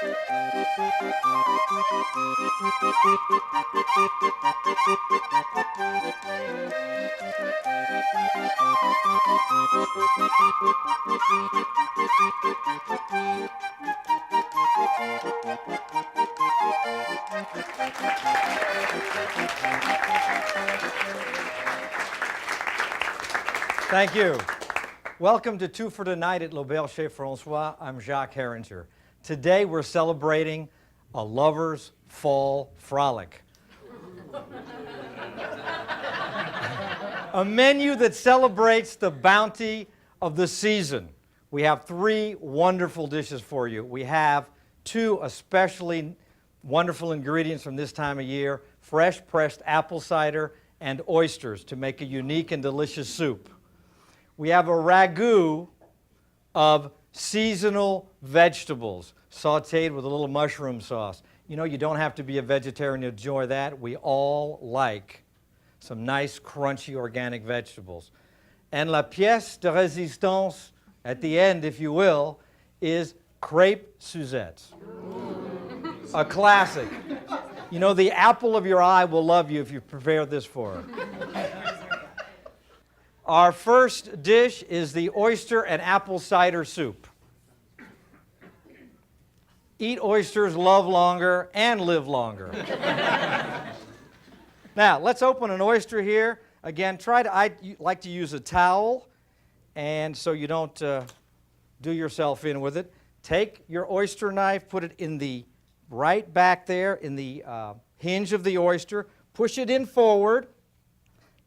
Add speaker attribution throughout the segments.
Speaker 1: Thank you. Welcome to Two for Tonight at L'Auberge Chez François. I'm Jacques Haeringer. Today we're celebrating a lover's fall frolic. A menu that celebrates the bounty of the season. We have three wonderful dishes for you. We have two especially wonderful ingredients from this time of year: fresh pressed apple cider and oysters to make a unique and delicious soup. We have a ragu of seasonal vegetables sautéed with a little mushroom sauce. You know, you don't have to be a vegetarian to enjoy that. We all like some nice, crunchy, organic vegetables. And la pièce de résistance, at the end, if you will, is crepe Suzettes. A classic. You know, the apple of your eye will love you if you prepare this for her. Our first dish is the oyster and apple cider soup. Eat oysters, love longer, and live longer. Now, let's open an oyster here. Again, I like to use a towel, and so you don't do yourself in with it. Take your oyster knife, put it in the right back there in the hinge of the oyster, push it in forward.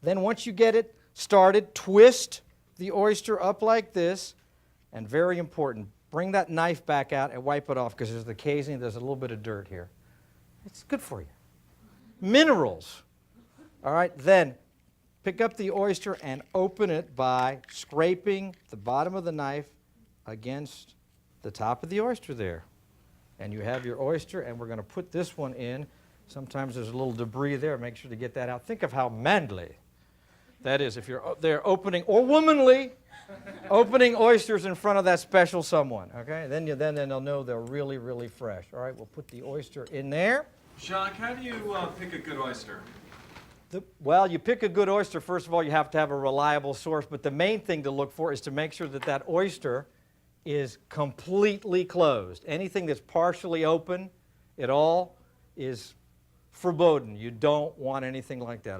Speaker 1: Then once you get it started, twist the oyster up like this, and very important, bring that knife back out and wipe it off because there's the casing, there's a little bit of dirt here. It's good for you. Minerals. All right, then pick up the oyster and open it by scraping the bottom of the knife against the top of the oyster there. And you have your oyster, and we're going to put this one in. Sometimes there's a little debris there. Make sure to get that out. Think of how manly that is if you're there opening, or womanly, opening oysters in front of that special someone. Okay? Then they'll know they're really, really fresh. All right, we'll put the oyster in there.
Speaker 2: Jacques, how do you pick a good oyster?
Speaker 1: Well, you pick a good oyster. First of all, you have to have a reliable source. But the main thing to look for is to make sure that that oyster is completely closed. Anything that's partially open at all is verboten. You don't want anything like that.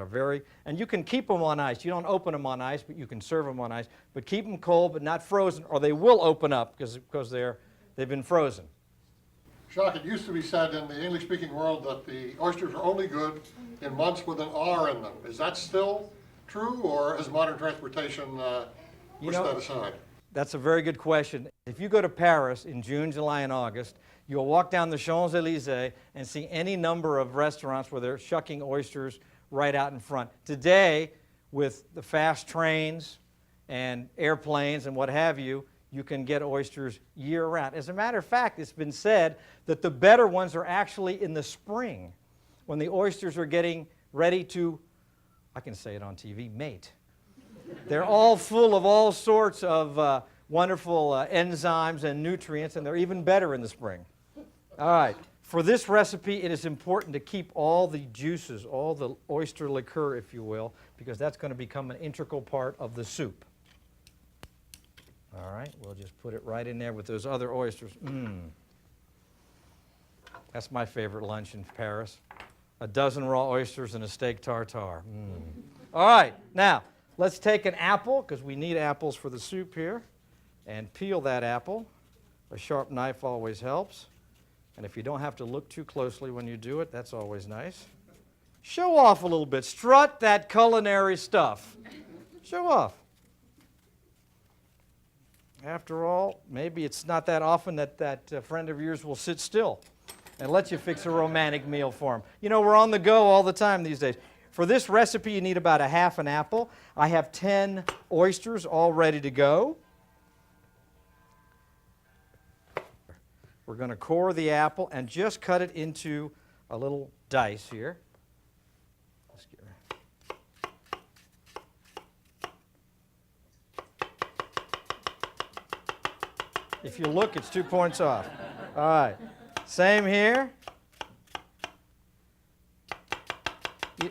Speaker 1: And you can keep them on ice. You don't open them on ice, but you can serve them on ice. But keep them cold, but not frozen, or they will open up because they've been frozen.
Speaker 3: Jacques, it used to be said in the English-speaking world that the oysters are only good in months with an R in them. Is that still true, or has modern transportation pushed that aside?
Speaker 1: That's a very good question. If you go to Paris in June, July, and August, you'll walk down the Champs-Élysées and see any number of restaurants where they're shucking oysters right out in front. Today, with the fast trains and airplanes and what have you, you can get oysters year-round. As a matter of fact, it's been said that the better ones are actually in the spring, when the oysters are getting ready to, I can say it on TV, mate. They're all full of all sorts of wonderful enzymes and nutrients, and they're even better in the spring. All right, for this recipe, it is important to keep all the juices, all the oyster liqueur, if you will, because that's going to become an integral part of the soup. All right, we'll just put it right in there with those other oysters. That's my favorite lunch in Paris. A dozen raw oysters and a steak tartare. All right, now, let's take an apple, because we need apples for the soup here, and peel that apple. A sharp knife always helps. And if you don't have to look too closely when you do it, that's always nice. Show off a little bit. Strut that culinary stuff. Show off. After all, maybe it's not that often that friend of yours will sit still and let you fix a romantic meal for him. You know, we're on the go all the time these days. For this recipe, you need about a half an apple. I have 10 oysters all ready to go. We're going to core the apple and just cut it into a little dice here. Let's get If you look, it's 2 points off. All right. Same here.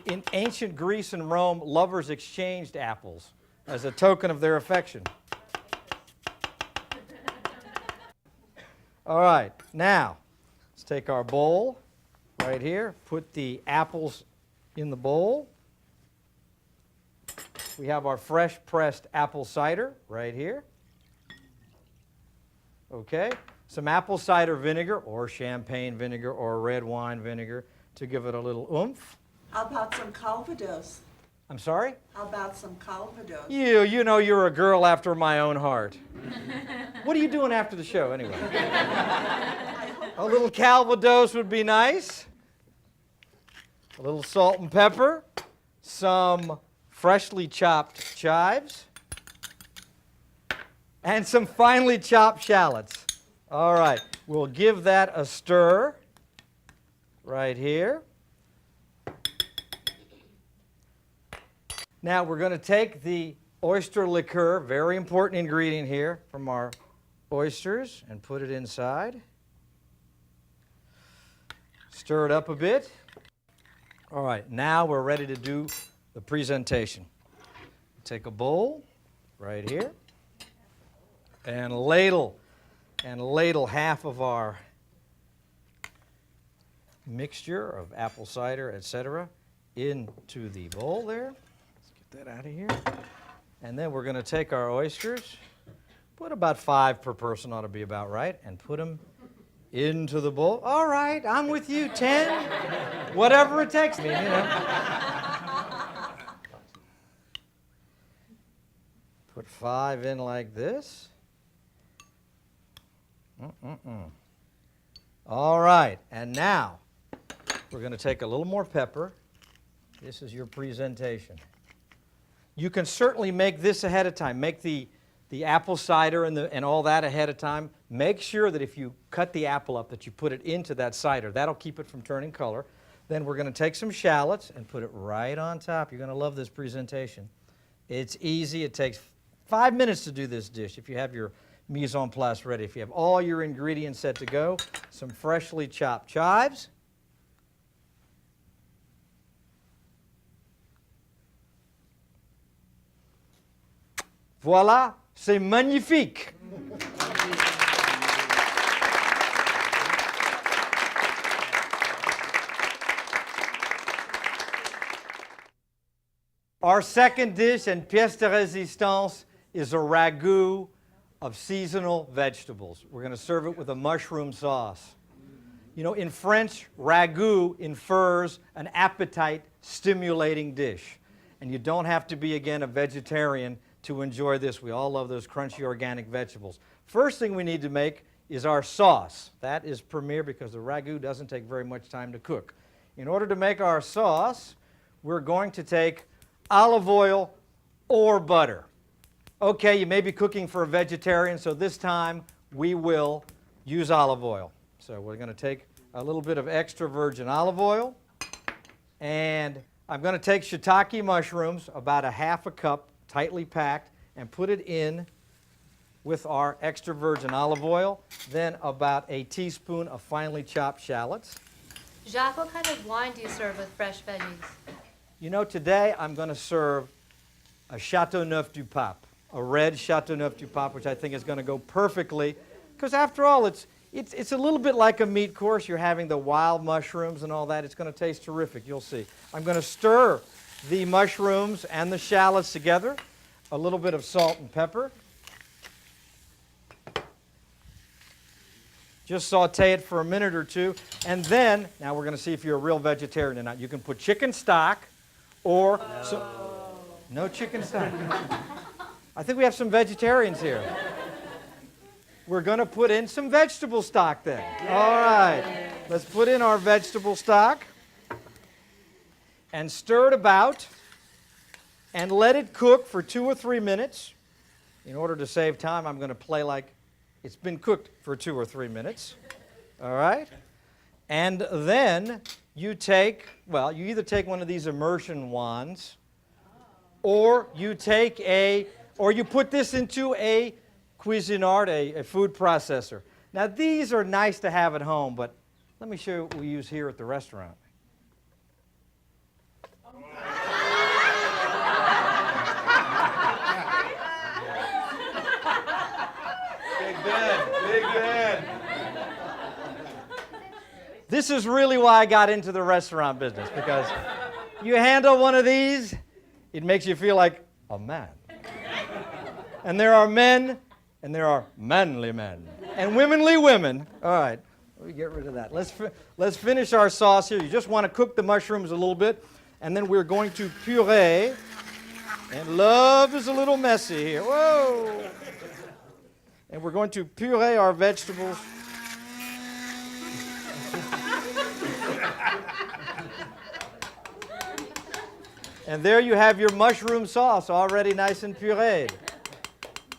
Speaker 1: In ancient Greece and Rome, lovers exchanged apples as a token of their affection. All right, now let's take our bowl right here, put the apples in the bowl. We have our fresh pressed apple cider right here. Okay, some apple cider vinegar or champagne vinegar or red wine vinegar to give it a little oomph.
Speaker 4: How about some Calvados?
Speaker 1: I'm sorry?
Speaker 4: How about some Calvados?
Speaker 1: You know you're a girl after my own heart. What are you doing after the show anyway? A little Calvados would be nice. A little salt and pepper. Some freshly chopped chives. And some finely chopped shallots. All right, we'll give that a stir right here. Now we're going to take the oyster liqueur, very important ingredient here, from our oysters and put it inside. Stir it up a bit. All right, now we're ready to do the presentation. Take a bowl right here and ladle half of our mixture of apple cider, etc., into the bowl there. That out of here. And then we're going to take our oysters, put about 5 per person, ought to be about right, and put them into the bowl. All right, I'm with you, 10, whatever it takes me, you know. Put 5 in like this. All right, and now we're going to take a little more pepper. This is your presentation. You can certainly make this ahead of time. Make the apple cider and all that ahead of time. Make sure that if you cut the apple up that you put it into that cider. That'll keep it from turning color. Then we're going to take some shallots and put it right on top. You're going to love this presentation. It's easy. It takes 5 minutes to do this dish if you have your mise en place ready. If you have all your ingredients set to go, some freshly chopped chives. Voilà, c'est magnifique. Our second dish and pièce de résistance is a ragout of seasonal vegetables. We're going to serve it with a mushroom sauce. You know, in French, ragout infers an appetite-stimulating dish. And you don't have to be, again, a vegetarian to enjoy this. We all love those crunchy organic vegetables. First thing we need to make is our sauce. That is premier because the ragout doesn't take very much time to cook. In order to make our sauce, we're going to take olive oil or butter. Okay, you may be cooking for a vegetarian, so this time we will use olive oil. So we're going to take a little bit of extra virgin olive oil, and I'm going to take shiitake mushrooms, about a half a cup, tightly packed, and put it in with our extra virgin olive oil, then about a teaspoon of finely chopped shallots.
Speaker 5: Jacques, what kind of wine do you serve with fresh veggies?
Speaker 1: You know, today I'm going to serve a Chateauneuf du Pape, a red Chateauneuf du Pape, which I think is going to go perfectly, because after all, it's a little bit like a meat course. You're having the wild mushrooms and all that. It's going to taste terrific, you'll see. I'm going to stir the mushrooms and the shallots together, a little bit of salt and pepper. Just saute it for a minute or two, and then, now we're going to see if you're a real vegetarian or not. You can put chicken stock or... No chicken stock. I think we have some vegetarians here. We're going to put in some vegetable stock then. All right, let's put in our vegetable stock and stir it about and let it cook for 2 or 3 minutes. In order to save time, I'm going to play like it's been cooked for 2 or 3 minutes. All right? And then you take, well, you either take one of these immersion wands, or you put this into a Cuisinart, a food processor. Now, these are nice to have at home, but Let me show you what we use here at the restaurant. Big bed. This is really why I got into the restaurant business, because you handle one of these, it makes you feel like a man. And there are men, and there are manly men, and womanly women. All right, let me get rid of that. Let's finish our sauce here. You just want to cook the mushrooms a little bit, and then we're going to puree. And love is a little messy here. Whoa! And we're going to puree our vegetables. And there you have your mushroom sauce already nice and pureed.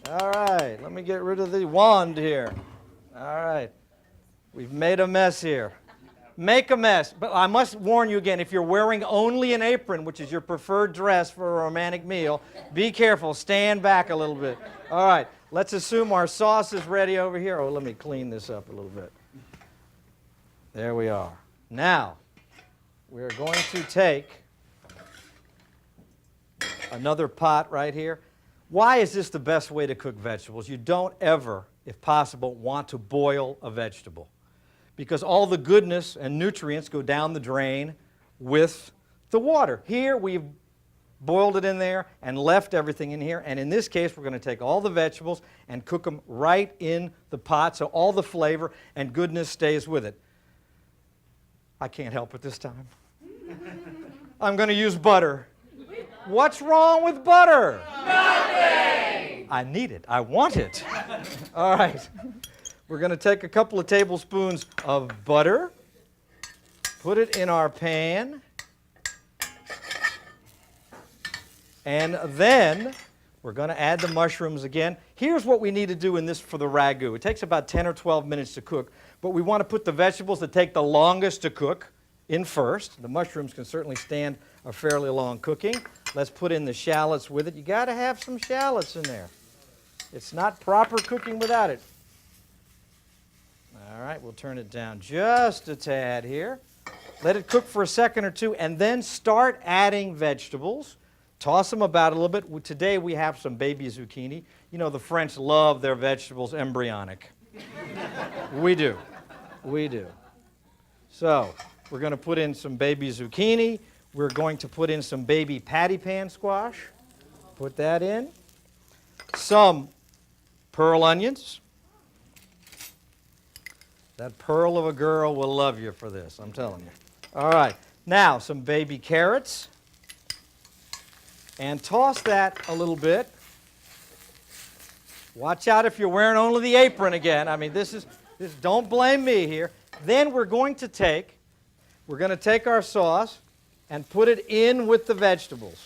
Speaker 1: All right, let me get rid of the wand here. All right, we've made a mess here. Make a mess, but I must warn you again, if you're wearing only an apron, which is your preferred dress for a romantic meal, be careful, stand back a little bit. All right, let's assume our sauce is ready over here. Oh, let me clean this up a little bit. There we are. Now, we're going to take another pot right here. Why is this the best way to cook vegetables? You don't ever, if possible, want to boil a vegetable, because all the goodness and nutrients go down the drain with the water. Here we've boiled it in there and left everything in here, and in this case we're going to take all the vegetables and cook them right in the pot so all the flavor and goodness stays with it. I can't help it this time. I'm going to use butter. What's wrong with butter? Nothing! I need it. I want it. All right. We're going to take a couple of tablespoons of butter, put it in our pan, and then we're going to add the mushrooms again. Here's what we need to do in this for the ragu. It takes about 10 or 12 minutes to cook, but we want to put the vegetables that take the longest to cook in first. The mushrooms can certainly stand a fairly long cooking. Let's put in the shallots with it. You got to have some shallots in there. It's not proper cooking without it. All right, we'll turn it down just a tad here. Let it cook for a second or two, and then start adding vegetables. Toss them about a little bit. Today we have some baby zucchini. You know, the French love their vegetables embryonic. We do. We do. So we're going to put in some baby zucchini. We're going to put in some baby patty pan squash. Put that in. Some pearl onions. That pearl of a girl will love you for this, I'm telling you. All right. Now, some baby carrots. And toss that a little bit. Watch out if you're wearing only the apron again. I mean, don't blame me here. Then we're going to take our sauce and put it in with the vegetables.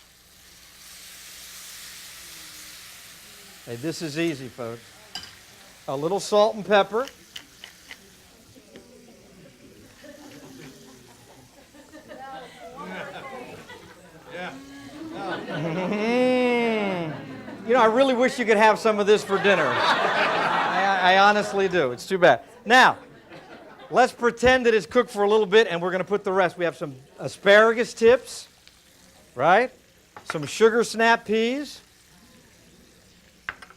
Speaker 1: Hey, this is easy, folks. A little salt and pepper. You know, I really wish you could have some of this for dinner. I honestly do. It's too bad. Now, let's pretend that it's cooked for a little bit, and we're going to put the rest. We have some asparagus tips, right? Some sugar snap peas.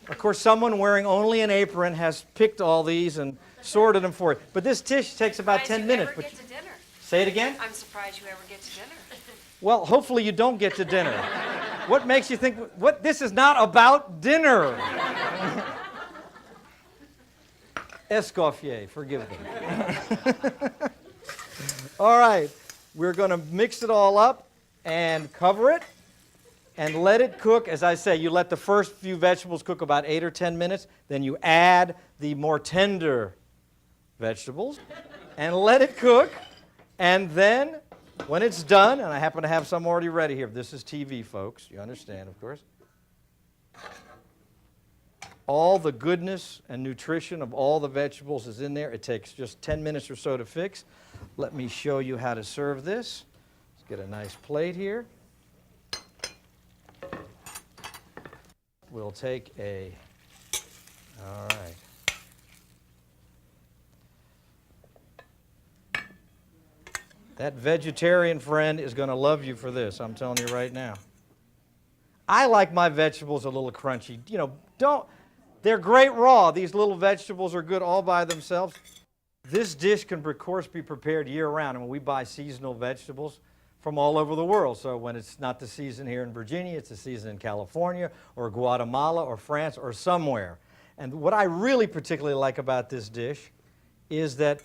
Speaker 1: Of course, someone wearing only an apron has picked all these and sorted them for you. But this dish takes about 10 minutes.
Speaker 6: Get to dinner.
Speaker 1: Say it again?
Speaker 6: I'm surprised you ever get to dinner.
Speaker 1: Well, hopefully you don't get to dinner. What makes you think, this is not about dinner? Escoffier, forgive me. All right, we're going to mix it all up and cover it and let it cook. As I say, you let the first few vegetables cook about 8 or 10 minutes, then you add the more tender vegetables and let it cook, and then when it's done, and I happen to have some already ready here. This is TV, folks. You understand, of course. All the goodness and nutrition of all the vegetables is in there. It takes just 10 minutes or so to fix. Let me show you how to serve this. Let's get a nice plate here. We'll take all right. That vegetarian friend is going to love you for this, I'm telling you right now. I like my vegetables a little crunchy. You know, they're great raw. These little vegetables are good all by themselves. This dish can, of course, be prepared year-round. And we buy seasonal vegetables from all over the world. So when it's not the season here in Virginia, it's the season in California or Guatemala or France or somewhere. And what I really particularly like about this dish is that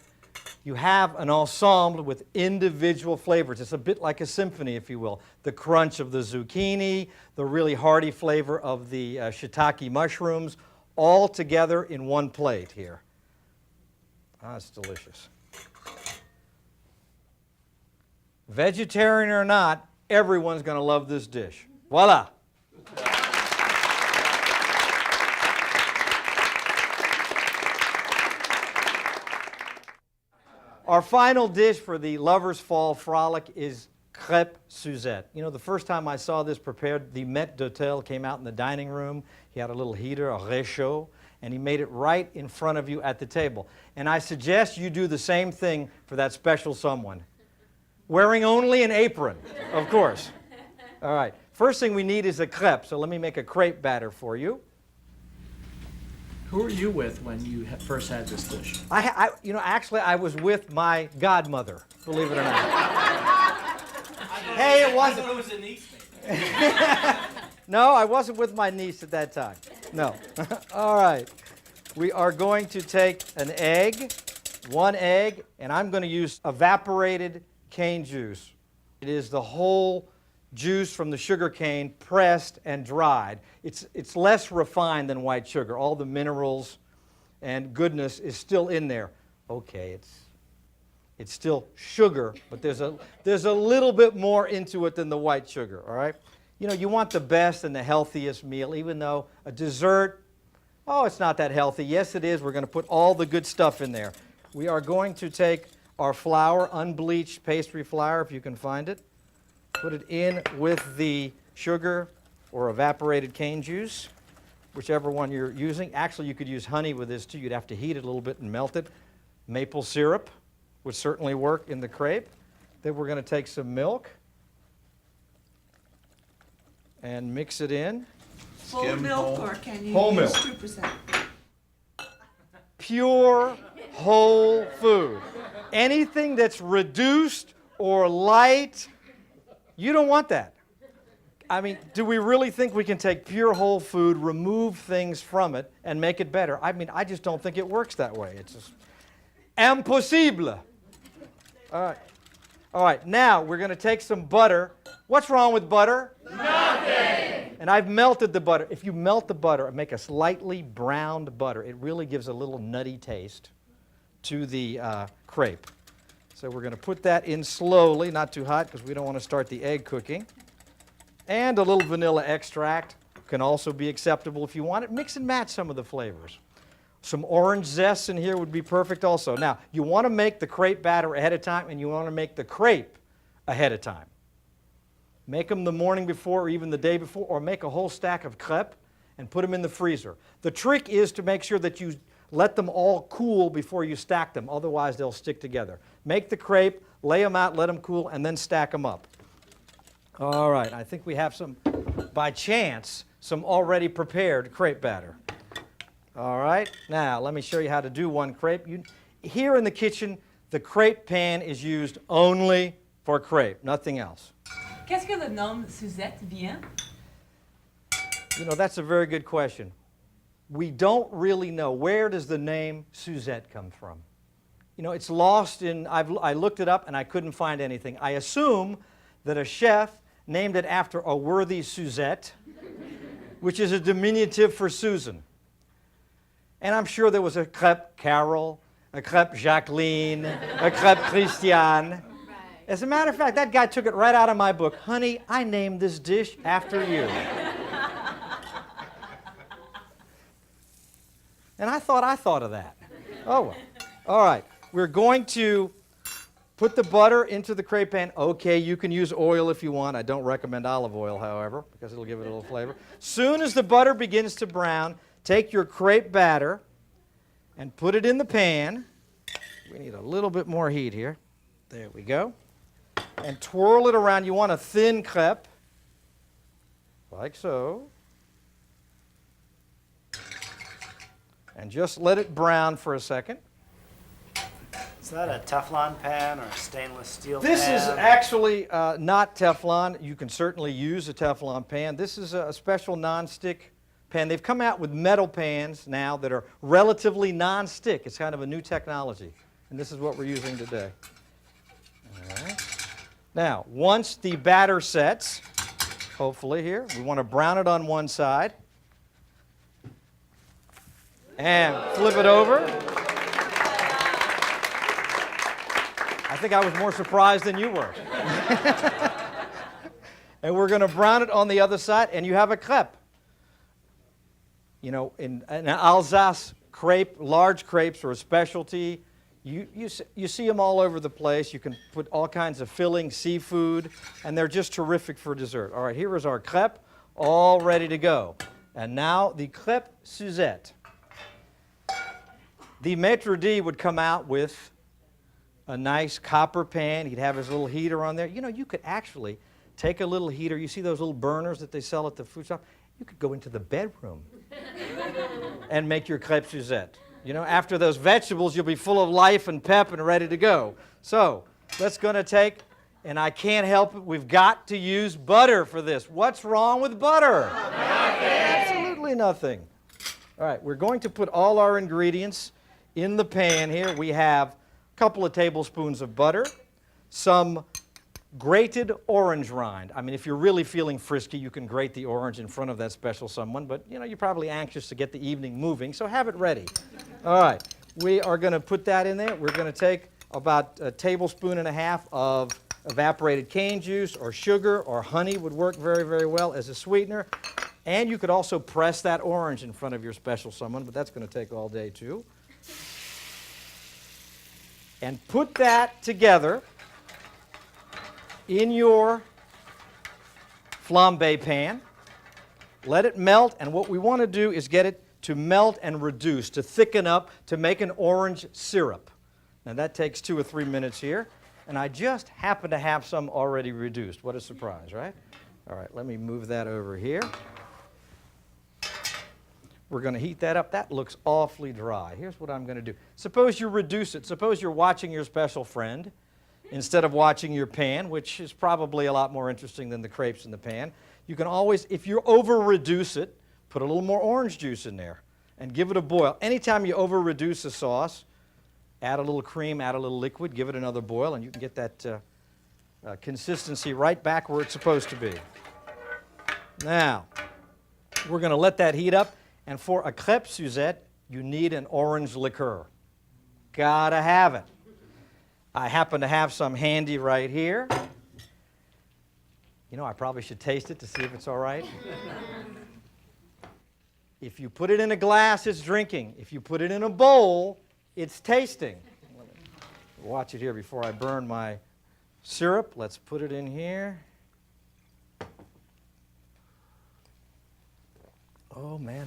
Speaker 1: you have an ensemble with individual flavors. It's a bit like a symphony, if you will. The crunch of the zucchini, the really hearty flavor of the shiitake mushrooms, all together in one plate here. Ah, it's delicious. Vegetarian or not, everyone's going to love this dish. Voila! Our final dish for the Lover's Fall Frolic is crêpe Suzette. You know, the first time I saw this prepared, the maître d'hôtel came out in the dining room. He had a little heater, a réchaud, and he made it right in front of you at the table. And I suggest you do the same thing for that special someone. Wearing only an apron, of course. All right. First thing we need is a crêpe, so let me make a crepe batter for you.
Speaker 6: Who were you with when you first had this dish?
Speaker 1: Actually, I was with my godmother, believe it or not. Hey, it wasn't.
Speaker 6: I thought it was a niece.
Speaker 1: No, I wasn't with my niece at that time. No. All right. We are going to take an egg, one egg, and I'm going to use evaporated cane juice. It is the whole juice from the sugar cane pressed and dried. It's less refined than white sugar. All the minerals and goodness is still in there. Okay, it's still sugar, but there's a little bit more into it than the white sugar, all right? You know, you want the best and the healthiest meal, even though a dessert, oh, it's not that healthy. Yes, it is. We're going to put all the good stuff in there. We are going to take our flour, unbleached pastry flour, if you can find it. Put it in with the sugar or evaporated cane juice, whichever one you're using. Actually, you could use honey with this too. You'd have to heat it a little bit and melt it. Maple syrup would certainly work in the crepe. Then we're going to take some milk and mix it in.
Speaker 4: Full milk, or can you
Speaker 1: Whole
Speaker 4: use
Speaker 1: milk.
Speaker 4: 2%?
Speaker 1: Pure whole food. Anything that's reduced or light, you don't want that. I mean, do we really think we can take pure whole food, remove things from it, and make it better? I mean, I just don't think it works that way. It's just impossible. All right. All right, now we're going to take some butter. What's wrong with butter? Nothing. And I've melted the butter. If you melt the butter and make a slightly browned butter, it really gives a little nutty taste to the crepe. So we're going to put that in slowly, not too hot because we don't want to start the egg cooking. And a little vanilla extract can also be acceptable if you want it. Mix and match some of the flavors. Some orange zest in here would be perfect also. Now, you want to make the crepe batter ahead of time, and you want to make the crepe ahead of time. Make them the morning before or even the day before, or make a whole stack of crepe and put them in the freezer. The trick is to make sure that you let them all cool before you stack them, otherwise they'll stick together. Make the crepe, lay them out, let them cool, and then stack them up. All right, I think we have some, by chance, some already prepared crepe batter. All right, now let me show you how to do one crepe. Here in the kitchen, the crepe pan is used only for crepe, nothing else.
Speaker 7: Qu'est-ce que le nom Suzette vient?
Speaker 1: You know, that's a very good question. We don't really know. Where does the name Suzette come from? You know, it's lost in, I looked it up and I couldn't find anything. I assume that a chef named it after a worthy Suzette, which is a diminutive for Susan. And I'm sure there was a crepe Carol, a crepe Jacqueline, a crepe Christiane. As a matter of fact, that guy took it right out of my book. Honey, I named this dish after you. And I thought of that. Oh, well. All right. We're going to put the butter into the crepe pan. Okay, you can use oil if you want. I don't recommend olive oil, however, because it'll give it a little flavor. Soon as the butter begins to brown, take your crepe batter and put it in the pan. We need a little bit more heat here. There we go. and twirl it around. You want a thin crepe, like so. And just let it brown for a second.
Speaker 8: Is that a Teflon pan or a stainless steel pan?
Speaker 1: This is actually not Teflon. You can certainly use a Teflon pan. This is a special non-stick pan. They've come out with metal pans now that are relatively non-stick. It's kind of a new technology. And this is what we're using today. All right. Now, once the batter sets, hopefully here, we want to brown it on one side. And flip it over. I think I was more surprised than you were. And we're going to brown it on the other side, and you have a crepe. You know, in Alsace, crepe, large crepes are a specialty. You see them all over the place. You can put all kinds of filling, seafood, and they're just terrific for dessert. All right, here is our crepe, all ready to go. And now the crepe Suzette. The maitre d' would come out with a nice copper pan. He'd have his little heater on there. You know, you could actually take a little heater. You see those little burners that they sell at the food shop? You could go into the bedroom and make your crepe Suzette. You know, after those vegetables, you'll be full of life and pep and ready to go. So, that's going to take, and I can't help it, we've got to use butter for this. What's wrong with butter? Nothing. Absolutely nothing. All right, we're going to put all our ingredients in the pan here. We have a couple of tablespoons of butter, some grated orange rind. I mean, if you're really feeling frisky, you can grate the orange in front of that special someone, but you know, you're probably anxious to get the evening moving, so have it ready. All right, we are going to put that in there. We're going to take about a tablespoon and a half of evaporated cane juice, or sugar, or honey would work very, very well as a sweetener. And you could also press that orange in front of your special someone, but that's going to take all day too. And put that together in your flambe pan. Let it melt, and what we want to do is get it to melt and reduce, to thicken up, to make an orange syrup. Now that takes 2 or 3 minutes here, and I just happen to have some already reduced. What a surprise, right? All right, let me move that over here. We're going to heat that up. That looks awfully dry. Here's what I'm going to do. Suppose you reduce it. Suppose you're watching your special friend instead of watching your pan, which is probably a lot more interesting than the crepes in the pan. You can always, if you over-reduce it, put a little more orange juice in there and give it a boil. Anytime you over-reduce a sauce, add a little cream, add a little liquid, give it another boil, and you can get that consistency right back where it's supposed to be. Now, we're going to let that heat up. And for a crepe Suzette, you need an orange liqueur. Gotta have it. I happen to have some handy right here. You know, I probably should taste it to see if it's all right. If you put it in a glass, it's drinking. If you put it in a bowl, it's tasting. Watch it here before I burn my syrup. Let's put it in here. Oh man,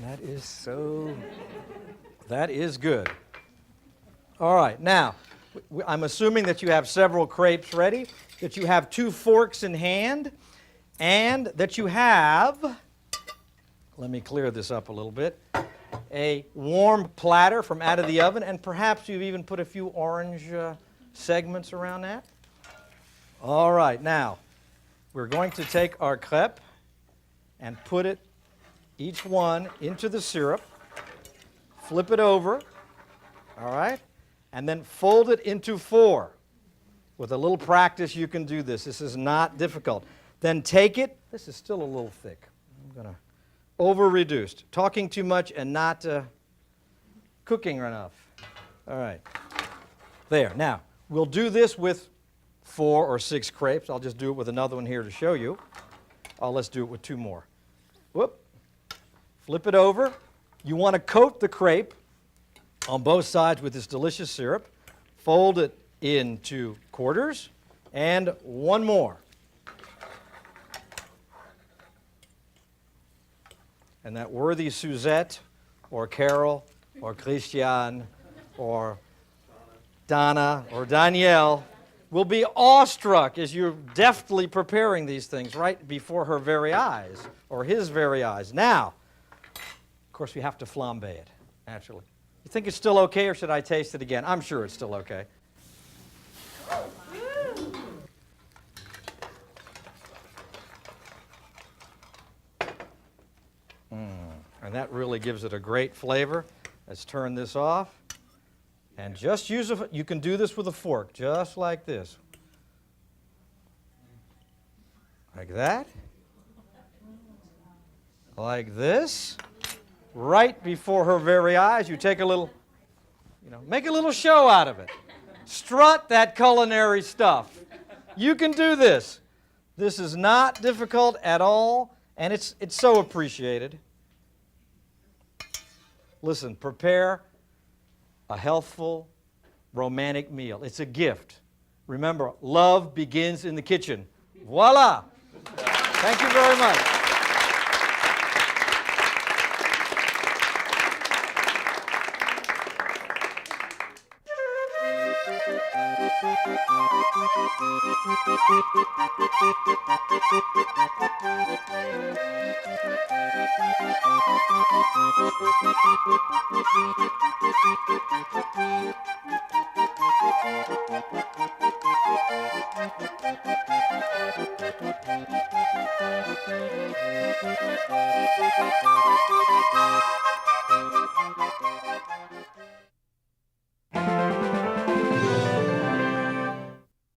Speaker 1: that is good. All right, now, I'm assuming that you have several crepes ready, that you have 2 forks in hand, and that you have, let me clear this up a little bit, a warm platter from out of the oven, and perhaps you've even put a few orange segments around that. All right, now, we're going to take our crepe and put it each one into the syrup, flip it over, all right, and then fold it into 4. With a little practice, you can do this. This is not difficult. Then take it. This is still a little thick. I'm going to over-reduced. Talking too much and not cooking enough. All right. There. Now, we'll do this with 4 or 6 crepes. I'll just do it with another one here to show you. Oh, let's do it with 2 more. Whoop. Flip it over. You want to coat the crepe on both sides with this delicious syrup. Fold it into quarters, and 1 more. And that worthy Suzette, or Carol, or Christiane, or Donna, or Danielle will be awestruck as you're deftly preparing these things right before her very eyes, or his very eyes. Now, of course, we have to flambe it, naturally. You think it's still okay, or should I taste it again? I'm sure it's still okay. And that really gives it a great flavor. Let's turn this off. And just use you can do this with a fork, just like this. Like that. Like this. Right before her very eyes, you take a little, make a little show out of it. Strut that culinary stuff. You can do this. This is not difficult at all, and it's so appreciated. Listen, prepare a healthful, romantic meal. It's a gift. Remember, love begins in the kitchen. Voila! Thank you very much.